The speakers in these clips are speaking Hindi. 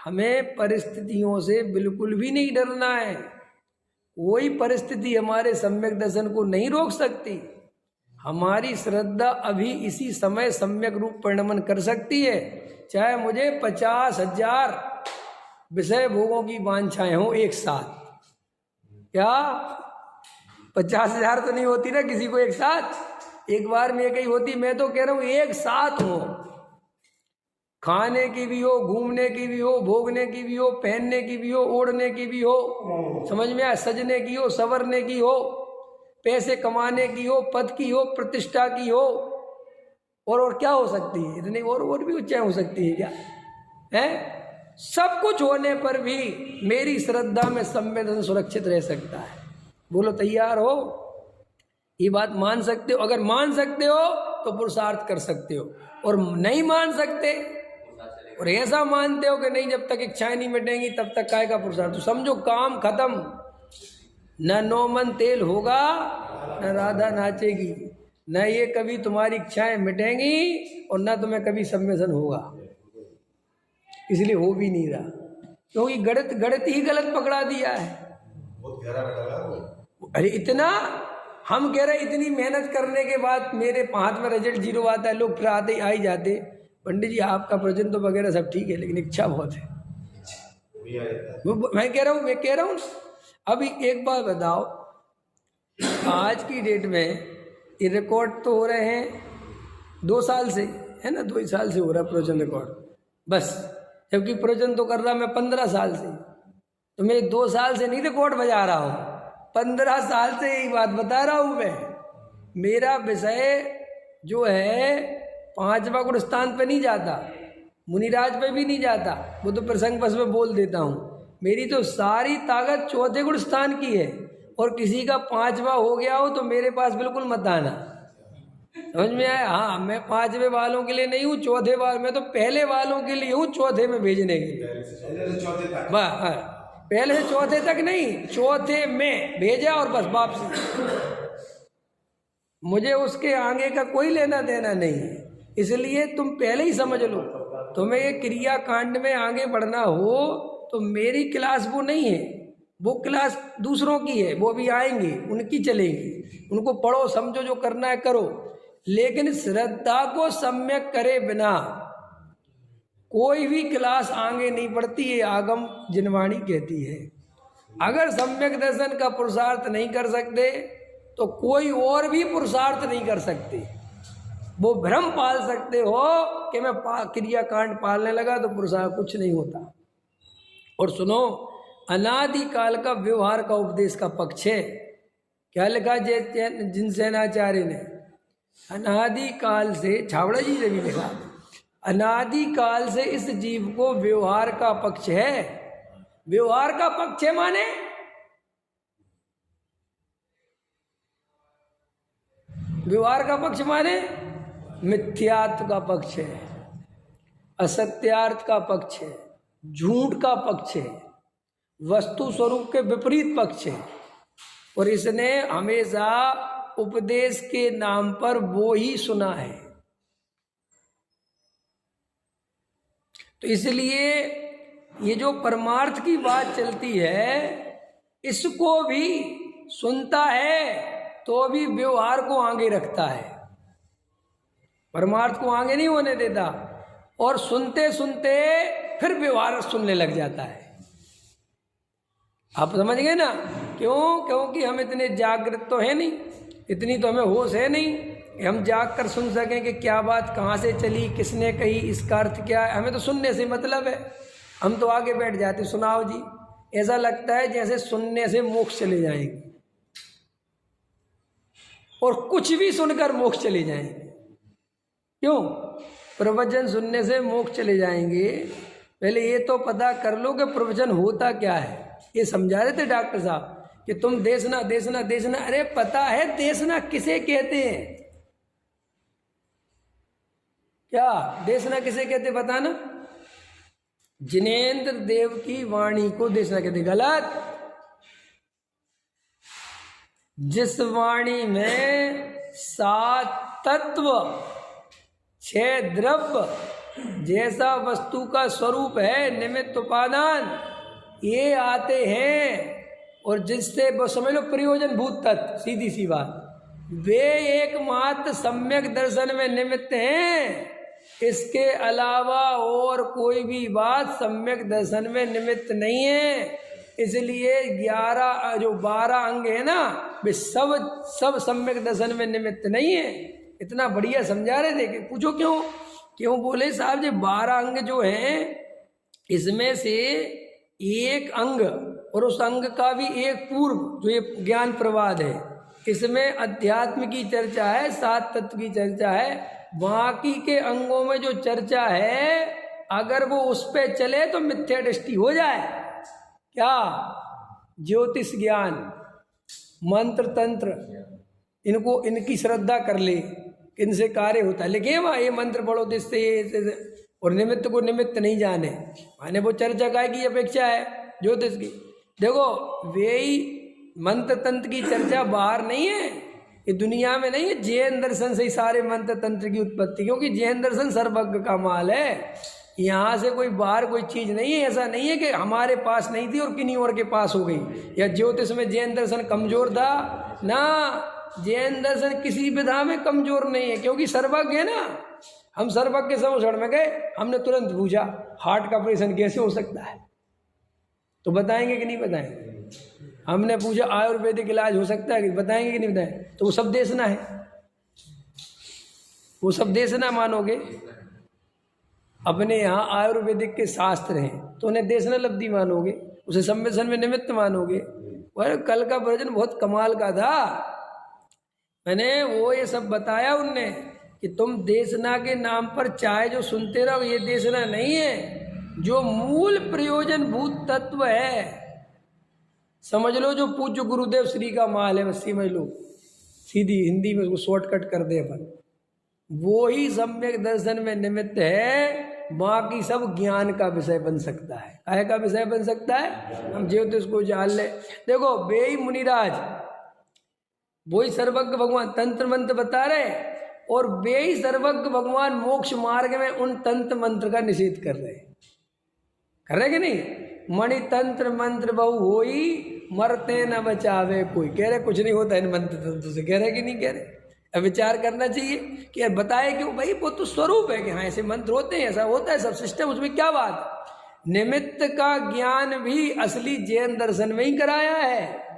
हमें परिस्थितियों से बिल्कुल भी नहीं डरना है। कोई परिस्थिति हमारे सम्यक दर्शन को नहीं रोक सकती। हमारी श्रद्धा अभी इसी समय सम्यक रूप परिणमन कर सकती है। चाहे मुझे 50,000 विषय भोगों की वांछाएं हो एक साथ, क्या 50,000 तो नहीं होती ना किसी को एक साथ, एक बार में एक ही होती। मैं तो कह रहा हूं एक साथ हो, खाने की भी हो, घूमने की भी हो, भोगने की भी हो, पहनने की भी हो, ओढ़ने की भी हो, समझ में आया, सजने की हो, संवरने की हो, पैसे कमाने की हो, पद की हो, प्रतिष्ठा की हो, और क्या हो सकती है, इतनी और भी ऊंचाई हो सकती है क्या है। सब कुछ होने पर भी मेरी श्रद्धा में संवेदन सुरक्षित रह सकता है। बोलो तैयार हो? ये बात मान सकते हो? अगर मान सकते हो तो पुरुषार्थ कर सकते हो, और नहीं मान सकते और ऐसा मानते हो कि नहीं जब तक इच्छाएं नहीं मिटेंगी तब तक काय का पुरुषार्थ, तो समझो काम खत्म। न नौमन तेल होगा, न राधा नाचेगी, न ये कभी तुम्हारी इच्छाएं मिटेंगी, और न तुम्हें कभी सम्मेलन होगा। इसलिए हो भी नहीं रहा, क्योंकि गणित ही गलत पकड़ा दिया है। बहुत गहरा बैठा। अरे इतना हम कह रहे इतनी मेहनत करने के बाद मेरे हाथ में रिजल्ट 0 आता है, लोग फिर आते ही आ ही जाते, पंडित जी आपका प्रजन तो वगैरह सब ठीक है लेकिन इच्छा बहुत है। मैं कह रहा हूँ अभी एक बात बताओ, आज की डेट में ये रिकॉर्ड तो हो रहे हैं 2 साल से, है ना, 2 ही साल से हो रहा है प्रवचन रिकॉर्ड बस, जबकि प्रवचन तो कर रहा मैं 15 साल से। तो मैं 2 साल से नहीं रिकॉर्ड बजा रहा हूँ, 15 साल से यही बात बता रहा हूँ मैं। मेरा विषय जो है 5वां गुण स्थान पे नहीं जाता, मुनिराज पे भी नहीं जाता, वो तो प्रसंग बस में बोल देता हूँ। मेरी तो सारी ताकत 4थे गुण स्थान की है, और किसी का 5वां हो गया हो तो मेरे पास बिल्कुल मत आना, समझ में आया? हाँ, मैं 5वें वालों के लिए नहीं हूँ, 4थे वाल, मैं तो पहले वालों के लिए हूँ, 4थे में भेजने के लिए। पहले से 4थे तक नहीं, 4थे में भेजा और बस वापसी। मुझे उसके आगे का कोई लेना देना नहीं है, इसलिए तुम पहले ही समझ लो। तुम्हें ये क्रिया कांड में आगे बढ़ना हो तो मेरी क्लास वो नहीं है, वो क्लास दूसरों की है, वो भी आएंगे, उनकी चलेगी, उनको पढ़ो समझो, जो करना है करो, लेकिन श्रद्धा को सम्यक करे बिना कोई भी क्लास आगे नहीं बढ़ती है, आगम जिनवाणी कहती है। अगर सम्यक दर्शन का पुरुषार्थ नहीं कर सकते तो कोई और भी पुरुषार्थ नहीं कर सकते। वो भ्रम पाल सकते हो कि मैं क्रिया कांड पालने लगा तो पुरुषार्थ, कुछ नहीं होता। और सुनो, अनादि काल का व्यवहार का उपदेश का पक्ष है। क्या लिखा जिनसेनाचार्य ने? अनादि काल से, छावड़ा जी ने भी लिखा, अनादि काल से इस जीव को व्यवहार का पक्ष है। व्यवहार का पक्ष है माने व्यवहार का पक्ष माने मिथ्यात्व का पक्ष है, असत्यार्थ का पक्ष है, झूठ का पक्ष है, वस्तु स्वरूप के विपरीत पक्ष है। और इसने हमेशा उपदेश के नाम पर वो ही सुना है। तो इसलिए ये जो परमार्थ की बात चलती है, इसको भी सुनता है तो भी व्यवहार को आगे रखता है, परमार्थ को आगे नहीं होने देता, और सुनते सुनते फिर व्यवहार सुनने लग जाता है। आप समझ गए ना? क्यों? क्योंकि हम इतने जागृत तो है नहीं, इतनी तो हमें होश है नहीं कि हम जाग कर सुन सकें कि क्या बात कहाँ से चली, किसने कही, इसका अर्थ क्या है। हमें तो सुनने से मतलब है, हम तो आगे बैठ जाते, सुनाओ जी। ऐसा लगता है जैसे सुनने से मोक्ष चले जाएंगे, और कुछ भी सुनकर मोक्ष चले जाएंगे। क्यों? प्रवचन सुनने से मोक्ष चले जाएंगे? पहले ये तो पता कर लो कि प्रवचन होता क्या है। ये समझा रहे थे डॉक्टर साहब कि तुम देशना देशना देशना। अरे पता है देशना किसे कहते हैं? क्या देशना किसे कहते पता ना? जिनेंद्र देव की वाणी को देशना कहते। गलत। जिस वाणी में 7 तत्व, 6 द्रव्य जैसा वस्तु का स्वरूप है निमित्त उपादान, ये आते हैं और जिससे वो समझ लो प्रयोजन भूत तत्व, सीधी सी बात, वे एकमात्र सम्यक दर्शन में निमित्त हैं। इसके अलावा और कोई भी बात सम्यक दर्शन में निमित्त नहीं है। इसलिए 12 अंग है ना, वे सब सम्यक दर्शन में निमित्त नहीं है। इतना बढ़िया समझा रहे थे कि पूछो क्यों बोले साहब जी 12 अंग जो हैं इसमें से एक अंग और उस अंग का भी एक पूर्व जो ये ज्ञान प्रवाद है, इसमें अध्यात्म की चर्चा है, 7 तत्व की चर्चा है। बाकी के अंगों में जो चर्चा है अगर वो उस पे चले तो मिथ्या दृष्टि हो जाए। क्या? ज्योतिष ज्ञान, मंत्र तंत्र, इनको इनकी श्रद्धा कर ले, इनसे कार्य होता है। लेकिन वहाँ ये मंत्र पढ़ो तो इससे और निमित्त को निमित्त नहीं जाने, माने वो चर्चा काय की अपेक्षा है ज्योतिष की। देखो वे ही मंत्र तंत्र की चर्चा बाहर नहीं है, ये दुनिया में नहीं है। जैन दर्शन से ही सारे मंत्र तंत्र की उत्पत्ति, क्योंकि जैन दर्शन सर्वज्ञ का माल है। यहाँ से कोई बाहर कोई चीज़ नहीं है। ऐसा नहीं है कि हमारे पास नहीं थी और किन्हीं और के पास हो गई, या ज्योतिष में जैन दर्शन कमजोर था ना। जैन दर्शन किसी विधा में कमजोर नहीं है, क्योंकि सर्वज्ञ है ना। हम सर्वज्ञ के समझ में गए, हमने तुरंत पूछा हार्ट का ऑपरेशन कैसे हो सकता है, तो बताएंगे कि नहीं बताएंगे। हमने पूछा आयुर्वेदिक इलाज हो सकता है कि बताएंगे कि नहीं बताएंगे। तो वो सब देशना है, वो सब देशना मानोगे। अपने यहाँ आयुर्वेदिक के शास्त्र हैं तो उन्हें देशना लब्धि मानोगे, उसे संवेदन में निमित्त मानोगे। वह कल का प्रवचन बहुत कमाल का था। मैंने वो ये सब बताया उनने कि तुम देशना के नाम पर चाहे जो सुनते रहो, ये देशना नहीं है। जो मूल प्रयोजन भूत तत्व है समझ लो, जो पूज्य गुरुदेव श्री का माल है, बस समझ लो, सीधी हिंदी में उसको शॉर्टकट कर दे अपन, वो ही सम्यक दर्शन में निमित्त है। बाकी सब ज्ञान का विषय बन सकता है। काय का विषय बन सकता है? हम ज्योतिष को जान ले। देखो बेई मुनिराज वही सर्वज्ञ भगवान तंत्र मंत्र बता रहे, और बेई सर्वज्ञ भगवान मोक्ष मार्ग में उन तंत्र मंत्र का निषेध कर रहे कि नहीं। मणि तंत्र मंत्र बहु होई, मरते न बचावे कोई। कह रहे कुछ नहीं होता इन मंत्र तंत्र से, कह रहे कि नहीं कह रहे। अब विचार करना चाहिए कि यार बताए क्यों भाई, वो तो स्वरूप है कि हाँ ऐसे मंत्र होते हैं, ऐसा होता है सब सिस्टम, उसमें क्या बात। निमित्त का ज्ञान भी असली जैन दर्शन में ही कराया है।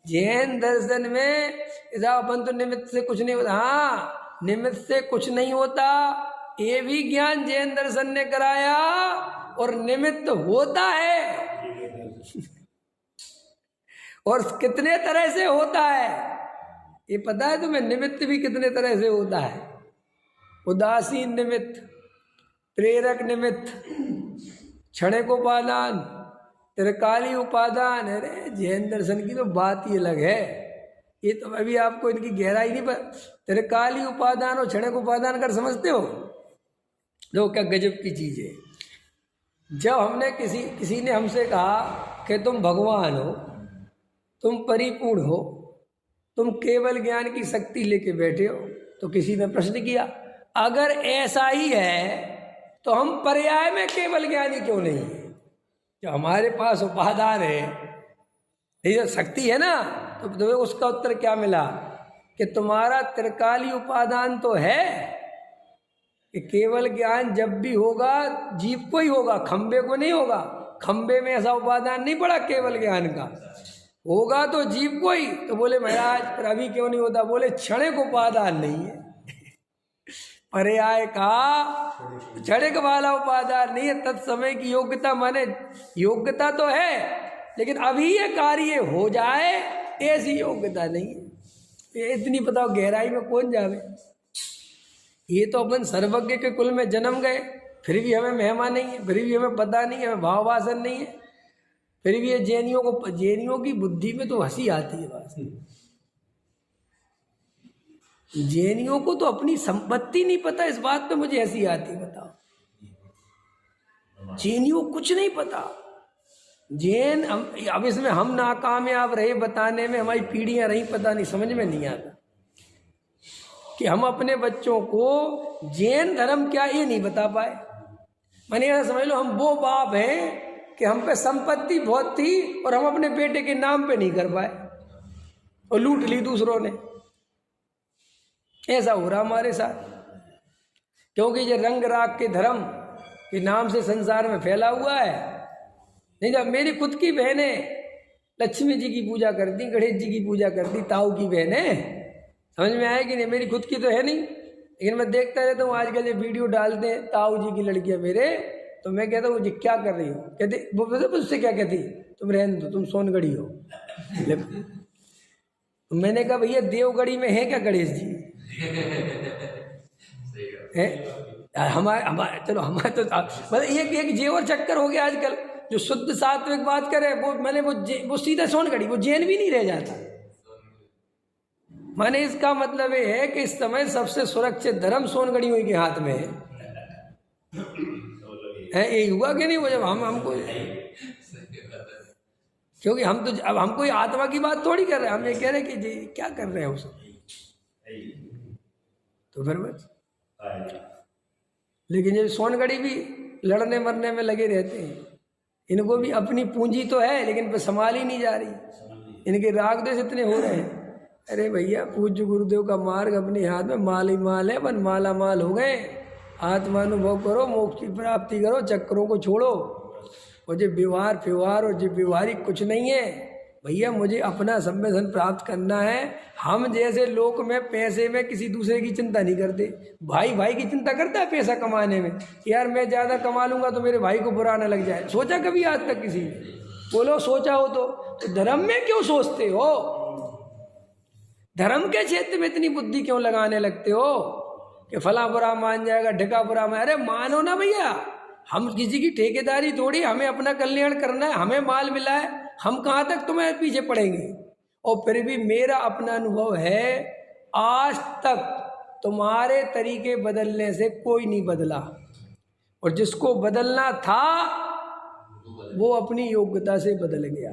जैन दर्शन में इधर अपन तो निमित्त से कुछ नहीं होता, हाँ निमित्त से कुछ नहीं होता, ये भी ज्ञान जैन दर्शन ने कराया। और निमित्त होता है और कितने तरह से होता है ये पता है तुम्हें। निमित्त भी कितने तरह से होता है। उदासीन निमित्त, प्रेरक निमित्त, क्षणिक उपादान, त्रिकाली उपादान। अरे जैन दर्शन की तो बात ही अलग है। ये तो अभी आपको इनकी गहराई नहीं पता। त्रिकाली उपादान और क्षणिक उपादान कर समझते हो? देखो क्या गजब की चीज है। जब हमने किसी ने हमसे कहा कि तुम भगवान हो, तुम परिपूर्ण हो, तुम केवल ज्ञान की शक्ति लेके बैठे हो, तो किसी ने प्रश्न किया अगर ऐसा ही है तो हम पर्याय में केवल ज्ञानी क्यों नहीं है? जो हमारे पास उपादान है, ये शक्ति है ना, तो तुम्हें उसका उत्तर क्या मिला कि तुम्हारा त्रिकाली उपादान तो है कि केवल ज्ञान जब भी होगा जीव को ही होगा, खंबे को नहीं होगा। खंबे में ऐसा उपादान नहीं पड़ा केवल ज्ञान का, होगा तो जीव को ही। तो बोले महाराज पर अभी क्यों नहीं होता? बोले क्षणिक उपादान नहीं है पर्याय का, क्षणिक वाला उपादान नहीं है। तत्समय की योग्यता, माने योग्यता तो है लेकिन अभी ये कार्य हो जाए ऐसी योग्यता नहीं है। ये इतनी बताओ गहराई में कौन जावे। ये तो अपन सर्वज्ञ के कुल में जन्म गए, फिर भी हमें महिमा नहीं है, फिर भी हमें पता नहीं है, हमें भाववासन नहीं है, फिर भी ये जैनियों की बुद्धि में तो हंसी आती है। बस जैनियों को तो अपनी संपत्ति नहीं पता, इस बात पे मुझे हंसी आती है। बताओ जैनियों कुछ नहीं पता। जैन अब इसमें हम नाकामयाब रहे बताने में, हमारी पीढ़ियां रही, पता नहीं, समझ में नहीं आता कि हम अपने बच्चों को जैन धर्म क्या ये नहीं बता पाए। मैंने यह समझ लो हम वो बाप हैं कि हम पे संपत्ति बहुत थी और हम अपने बेटे के नाम पे नहीं कर पाए और लूट ली दूसरों ने। ऐसा हो रहा हमारे साथ, क्योंकि ये रंग राग के धर्म के नाम से संसार में फैला हुआ है। नहीं, जब मेरी खुद की बहनें लक्ष्मी जी की पूजा करती, गणेश जी की पूजा करती, ताऊ की बहनें, समझ में आए कि नहीं? मेरी खुद की तो है नहीं, लेकिन मैं देखता रहता हूँ आजकल ये वीडियो डालते हैं ताऊ जी की लड़कियां मेरे, तो मैं कहता हूँ जी क्या कर रही हो? कहते वो उससे क्या कहती, तुम रहने दो, तुम सोनगढ़ी हो। मैंने कहा भैया देवगढ़ी में है क्या गणेश जी? है हमारे चलो हमारे तो मतलब एक जेवर चक्कर हो गया आजकल। जो शुद्ध सात्विक बात करे वो मैंने वो सीधा सोनगढ़ी, वो जैन भी नहीं रह जाता। माने इसका मतलब ये है कि इस समय सबसे सुरक्षित धर्म सोनगढ़ियों के हाथ में है। ये हुआ कि नहीं वो जब हमको, क्योंकि हम तो अब हम कोई आत्मा की बात थोड़ी कर रहे हैं, हम ये कह रहे हैं कि जी क्या कर रहे हैं उसे, तो फिर बस। लेकिन ये सोनगढ़ी भी लड़ने मरने में लगे रहते हैं। इनको भी अपनी पूंजी तो है लेकिन संभाल ही नहीं जा रही, इनके राग देश इतने हो रहे हैं। अरे भैया पूज्य गुरुदेव का मार्ग अपने हाथ में, माल ही माल है, बन माला माल हो गए। आत्मानुभव करो, मोक्ष की प्राप्ति करो, चक्रों को छोड़ो। और जो व्यवहार और जो व्यवहारिक कुछ नहीं है भैया, मुझे अपना संवेदन प्राप्त करना है। हम जैसे लोक में पैसे में किसी दूसरे की चिंता नहीं करते। भाई भाई की चिंता करता है पैसा कमाने में, यार मैं ज़्यादा कमा लूँगा तो मेरे भाई को बुरा ना लग जाए। सोचा कभी आज तक किसी ने? बोलो सोचा हो तो धर्म में क्यों सोचते हो? धर्म के क्षेत्र में इतनी बुद्धि क्यों लगाने लगते हो कि फला बुरा मान जाएगा, ढिका बुरा मान? अरे मानो ना भैया, हम किसी की ठेकेदारी थोड़ी, हमें अपना कल्याण करना है। हमें माल मिला है, हम कहाँ तक तुम्हें पीछे पड़ेंगे। और फिर भी मेरा अपना अनुभव है, आज तक तुम्हारे तरीके बदलने से कोई नहीं बदला, और जिसको बदलना था वो अपनी योग्यता से बदल गया।